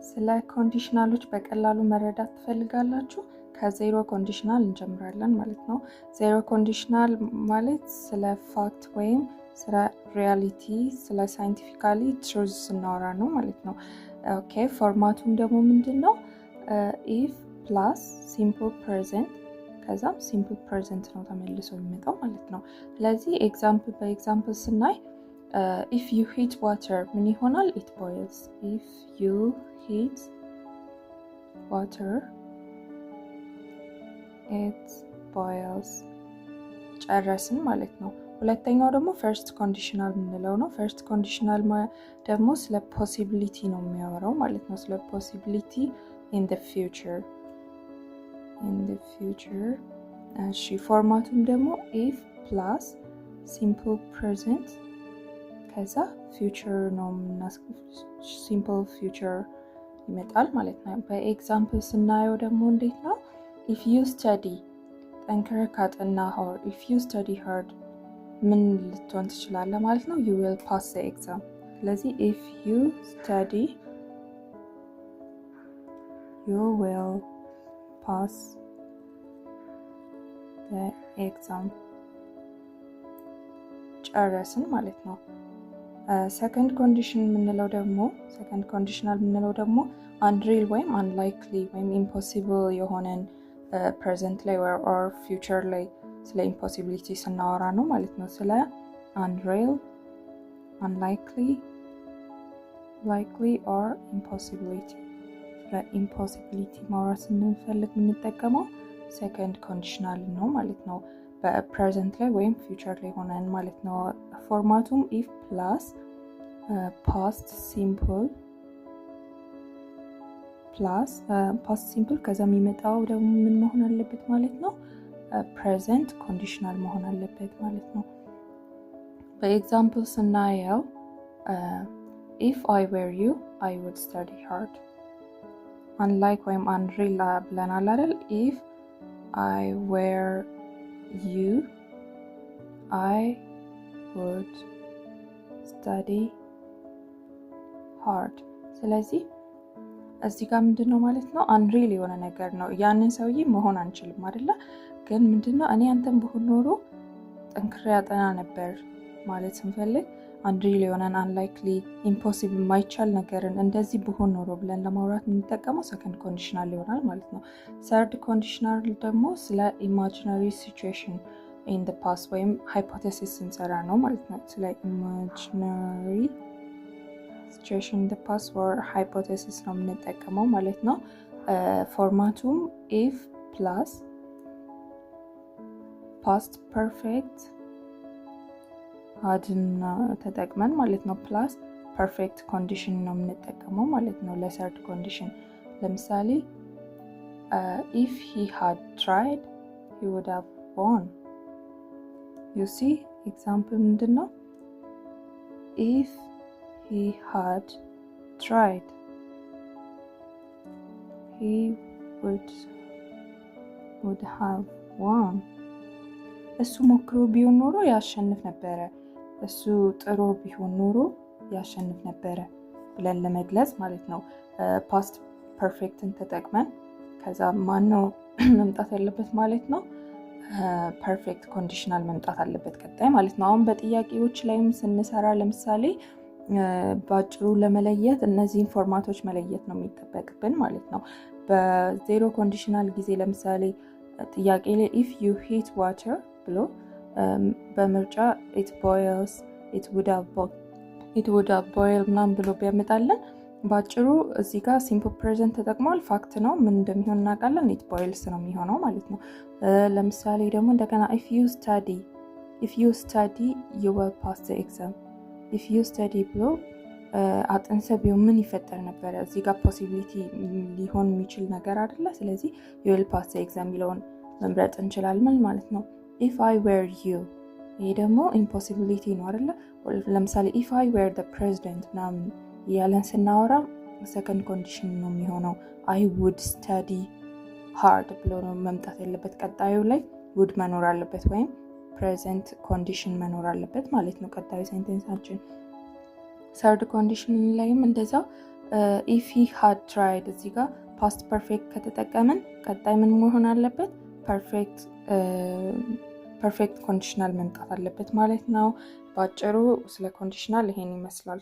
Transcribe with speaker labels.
Speaker 1: ስለ ኮንዲሽናሎች በቀላሉ መረዳት ትፈልጋላችሁ? ከዜሮ ኮንዲሽናል እንጀምራለን ማለት ነው። ዜሮ ኮንዲሽናል ማለት ስለ ፋክት ወይም ስለ ሪያሊቲ ስለ ሳይንቲፊካሊ ትሩዝ ስናወራ ነው ማለት ነው። ኦኬ ፎርማቱም ደግሞ ምንድነው? ኢፍ ፕላስ ሲምፕል ፕሬዘንት ከዛም ሲምፕል ፕሬዘንት ነው ተመልሶ የሚመጣው ማለት ነው። ስለዚህ ኤግዛምፕል በኤግዛምፕል ስናይ if you heat water ምን ይሆናል? it boils. if you heat water it boils ጨረስን ማለት ነው። ሁለተኛው ደግሞ ፈርስት ኮንዲሽናል የምንለው ነው። ፈርስት ኮንዲሽናል ደግሞ ስለ ፖሲቢሊቲ ነው የሚያወራው ማለት ነው። ስለ ፖሲቢሊቲ in the future እሺ ፎርማቱም ደግሞ if plus simple present ከዛ future ነው simple future ይመጣል ማለት ነው። በኤግዛምፕል ስናየው ደግሞ እንዴት ነው? if you study ጠንክረህ ካጠናህ or if you study hard ምን ልትሆን ትችላለህ ማለት ነው? you will pass the exam። ስለዚህ if you study you will pass the exam ጨረስን ማለት ነው። ሰከንድ ኮንዲሽን የምንለው ደግሞ unreal ወይም unlikely ወይም impossible የሆነን ፕሬዘንት ላይ or future ላይ ስለ impossibility ስናወራ ነው ማለት ነው። ስለ unreal, unlikely, likely or impossibility ስለ impossibility ማውራት ስንፈልግ የምንጠቀመው ሰከንድ ኮንዲሽናል ነው ማለት ነው። በፕሬዘንት ላይ ወይም ፊውቸር ላይ ሆነን ማለት ነው። ፎርማቱም if plus past simple plus past simple ከዛ የሚመጣው ደግሞ ምን መሆን አለበት ማለት ነው? ፕሬዘንት ኮንዲሽናል መሆን አለበት ማለት ነው። በኤግዛምፕል ስናየው if I were you I would study hard unlike ወይም unreal ብለናል አይደል? if I were you I would study hard። ስለዚህ እዚህ ጋር ምንድነው ማለት ነው? unreal የሆነ ነገር ነው። ያንን ሰውዬ መሆን አንችልም አይደለ? ግን ምንድነው እኔ አንተን ብሆን ኖሮ ጠንክሬ ያጠና ነበር ማለት ስንፈልግ unreal የሆነን unlikely impossible ማይቻል ነገርን እንደዚህ ብሆን ኖሮ ብለን ለማውራት የምንጠቀመው ሰከንድ ኮንዲሽናል ይሆናል ማለት ነው። ሰርድ ኮንዲሽናል ደግሞ ስለ imaginary situation in the past ወይም hypothesis ስንሰራ ነው ማለት ነው። ስለ imaginary situation in the past or hypothesis ነው የምንጠቀመው ማለት ነው። ፎርማቱም if plus past perfect አድና ተጠቅመን ማለት ነው ፕላስ ፐርፌክት ኮንዲሽን ነው የምንጠቀመው ማለት ነው ለሰርድ ኮንዲሽን። ለምሳሌ if he had tried he would have won። you see example ምንድነው? if he had tried he would have won። እሱ ሞክሮ ቢሆን ኖሮ ያሸንፍ ነበረ፣ እሱ ጥሮ ቢሆን ኖሮ ያሸንፍ ነበረ ብለን ለመግለጽ ማለት ነው። ፓስት ፐርፌክትን ተጠቅመን ከዛ ማነው መምጣት ያለበት ማለት ነው? ፐርፌክት ኮንዲሽናል መምጣት አለበት ቀጣይ ማለት ነው። አሁን በጥያቄዎች ላይም ስንሰራ ለምሳሌ ባጭሩ ለመለየት እነዚህን ፎርማቶች መለየት ነው የሚጠበቅብን ማለት ነው። በዜሮ ኮንዲሽናል ጊዜ ለምሳሌ ጥያቄ ላይ if you heat water ብሎ በምርጫ it boils, it would have boiled ምናምን ብሎ ቢያመጣልን ባጭሩ እዚህ ጋር simple present ተጠቅሟል። ፋክት ነው፣ ምን እንደሚሆን እናውቃለን። it boils ነው የሚሆነው ማለት ነው። ለምሳሌ ደግሞ እንደገና if you study you will pass the exam if you study ብሎ አጥንሰ ቢሆን ምን ይፈጠር ነበረ? እዚህ ጋር ፖሲቢሊቲ ሊሆን የሚችል ነገር አይደለ? ስለዚህ you will pass the exam የሚለውን መምረጥ እንችላለን ማለት ነው። if I were you ይሄ ደግሞ ኢምፖሲቢሊቲ ነው አይደለ? ለምሳሌ if I were the president ምናምን ያለን ስናወራ ሰከንድ ኮንዲሽን ነው የሚሆነው። I would study hard ብሎ ነው መምጣት ያለበት። ቀጣዩ ላይ would መኖር አለበት ወይም ፕሬዘንት ኮንዲሽን መኖር አለበት ማለት ነው ቀጣዩ ሴንቴንሳችን። ሰርድ ኮንዲሽን ላይም እንደዛው ኢፍ ሂ ሃድ ትራይድ እዚህ ጋር ፓስት ፐርፌክት ከተጠቀምን ቀጣይ ምን መሆን አለበት? ፐርፌክት ኮንዲሽናል መምጣት አለበት ማለት ነው። በአጭሩ ስለ ኮንዲሽናል ይሄን ይመስላል።